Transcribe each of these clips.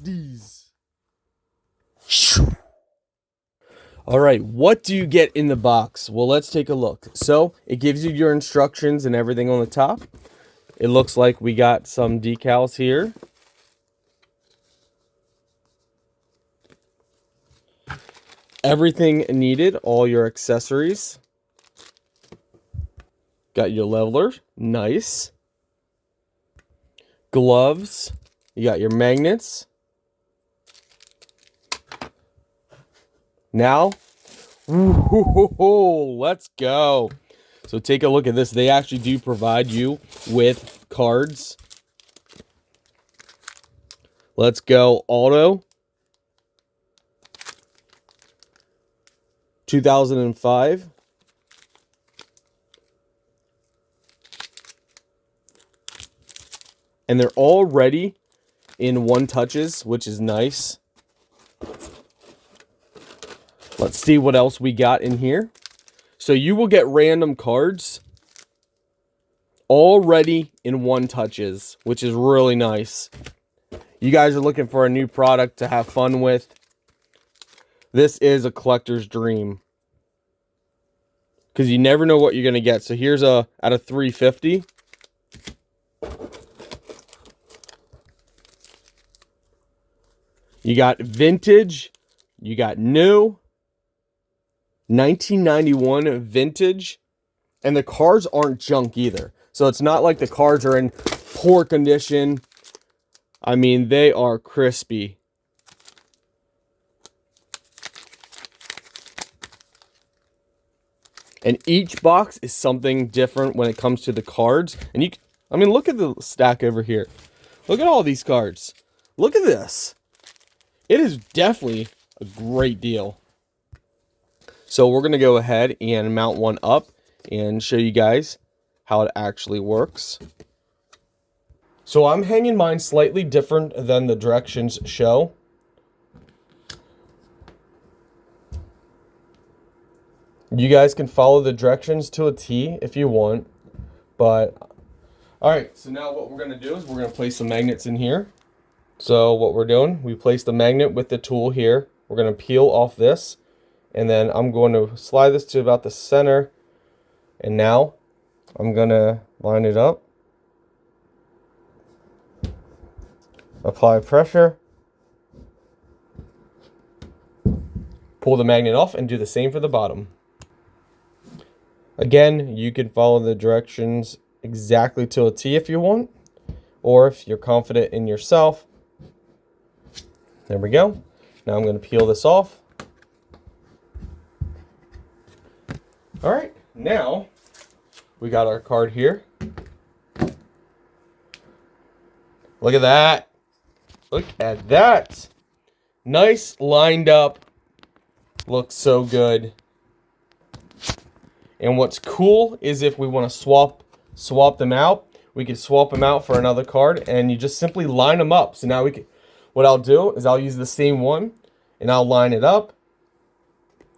FlexDeez. All right, what do you get in the box? Well, let's take a look. So it gives you your instructions and everything on the top. It looks like we got some decals here. Everything needed, all your accessories. Got your leveler, nice. Gloves, you got your magnets. Now, let's go. So take a look at this. They actually do provide you with cards. Let's go auto. 2005. And they're all ready in one touches, which is nice. Let's see what else we got in here. So you will get random cards already in one touches, which is really nice. You guys are looking for a new product to have fun with. This is a collector's dream, because you never know what you're going to get. So here's a out of 350. You got vintage, you got new, 1991 vintage, and the cards aren't junk either. So it's not like the cards are in poor condition. I mean, they are crispy. And each box is something different when it comes to the cards. And I mean, look at the stack over here. Look at all these cards. Look at this. It is definitely a great deal. So we're going to go ahead and mount one up and show you guys how it actually works. So I'm hanging mine slightly different than the directions show. You guys can follow the directions to a T if you want. But, all right, so now what we're going to do is we're going to place some magnets in here. So what we're doing, we place the magnet with the tool here. We're going to peel off this, and then I'm going to slide this to about the center. And now I'm going to line it up. Apply pressure. Pull the magnet off and do the same for the bottom. Again, you can follow the directions exactly to a T if you want, or if you're confident in yourself. There we go. Now I'm going to peel this off. All right, now we got our card here. Look at that. Look at that. Nice lined up. Looks so good. And what's cool is if we want to swap them out, we can swap them out for another card, and you just simply line them up. So now what I'll do is I'll use the same one and I'll line it up.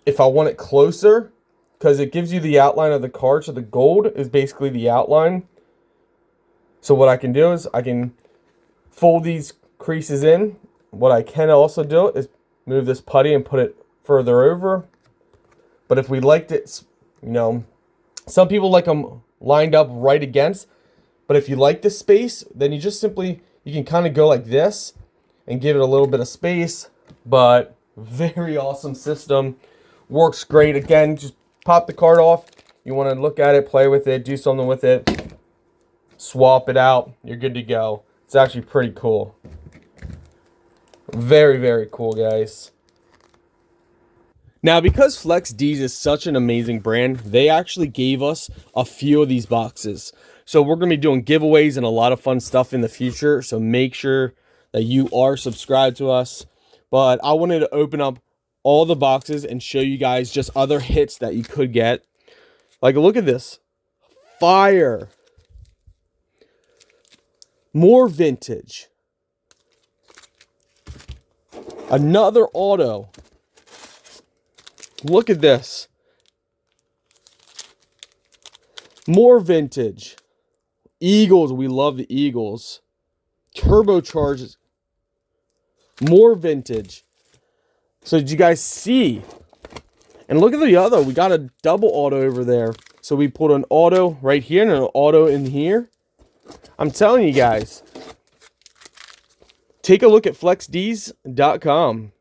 If I want it closer, because it gives you the outline of the card, so the gold is basically the outline. So what I can do is I can fold these creases in. What I can also do is move this putty and put it further over. But if we liked it, you know, some people like them lined up right against. But if you like the space, then you can kind of go like this and give it a little bit of space. But very awesome system. Works great. Again, just pop the card off. You want to look at it, play with it, do something with it. Swap it out. You're good to go. It's actually pretty cool. Very, very cool, guys. Now, because FlexDeez is such an amazing brand, they actually gave us a few of these boxes. So we're going to be doing giveaways and a lot of fun stuff in the future. So make sure that you are subscribed to us. But I wanted to open up all the boxes and show you guys just other hits that you could get. Like, look at this. Fire. More vintage. Another auto. Look at this. More vintage. Eagles. We love the Eagles. Turbocharged. More vintage. So did you guys see? And look at the other. We got a double auto over there. So we put an auto right here and an auto in here. I'm telling you guys. Take a look at FlexDeez.com.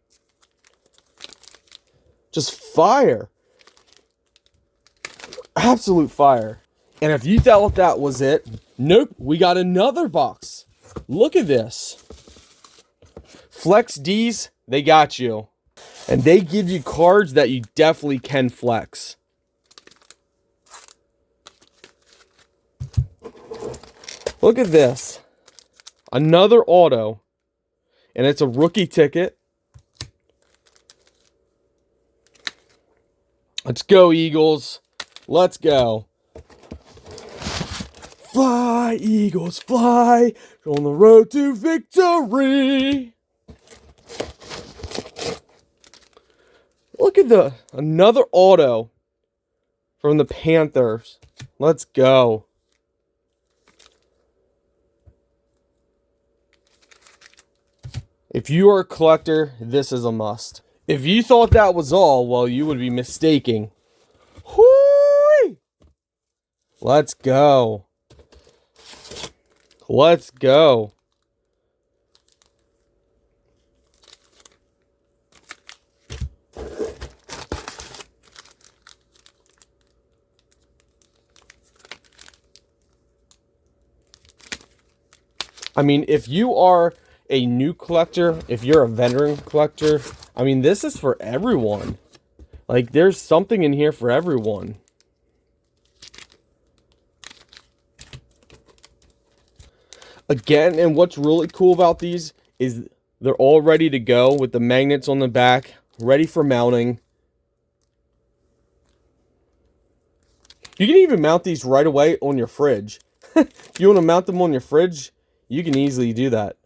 Just fire. Absolute fire. And if you thought that was it, nope, we got another box. Look at this. FlexDeez, they got you. And they give you cards that you definitely can flex. Look at this. Another auto. And it's a rookie ticket. Let's go, Eagles. Let's go. Fly, Eagles, fly. On the road to victory. Look at another auto from the Panthers. Let's go. If you are a collector, this is a must. If you thought that was all, well, you would be mistaken. Whoo! Let's go. Let's go. I mean, if you are a new collector, if you're a veteran collector, I mean, this is for everyone. Like, there's something in here for everyone. Again, and what's really cool about these is they're all ready to go with the magnets on the back, ready for mounting. You can even mount these right away on your fridge. If you want to mount them on your fridge, you can easily do that.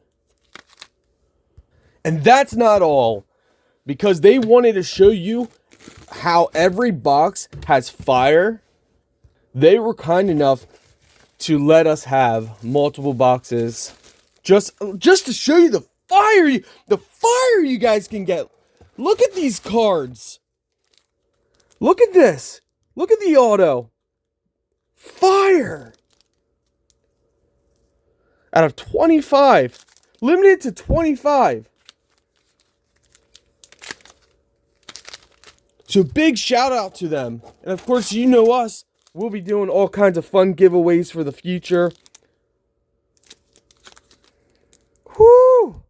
And that's not all, because they wanted to show you how every box has fire. They were kind enough to let us have multiple boxes just to show you the fire you guys can get. Look at these cards. Look at this. Look at the auto. Fire. Out of 25. Limited to 25. So big shout out to them. And of course, you know us. We'll be doing all kinds of fun giveaways for the future. Whoo!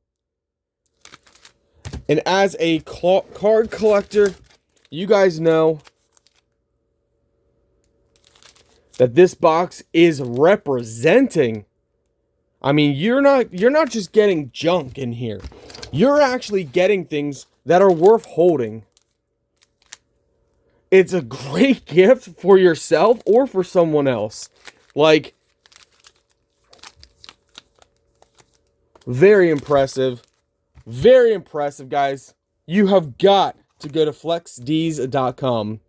And as a card collector, you guys know that this box is representing. I mean, you're not just getting junk in here. You're actually getting things that are worth holding. It's a great gift for yourself or for someone else. Like, very impressive. Very impressive, guys. You have got to go to FlexDeez.com.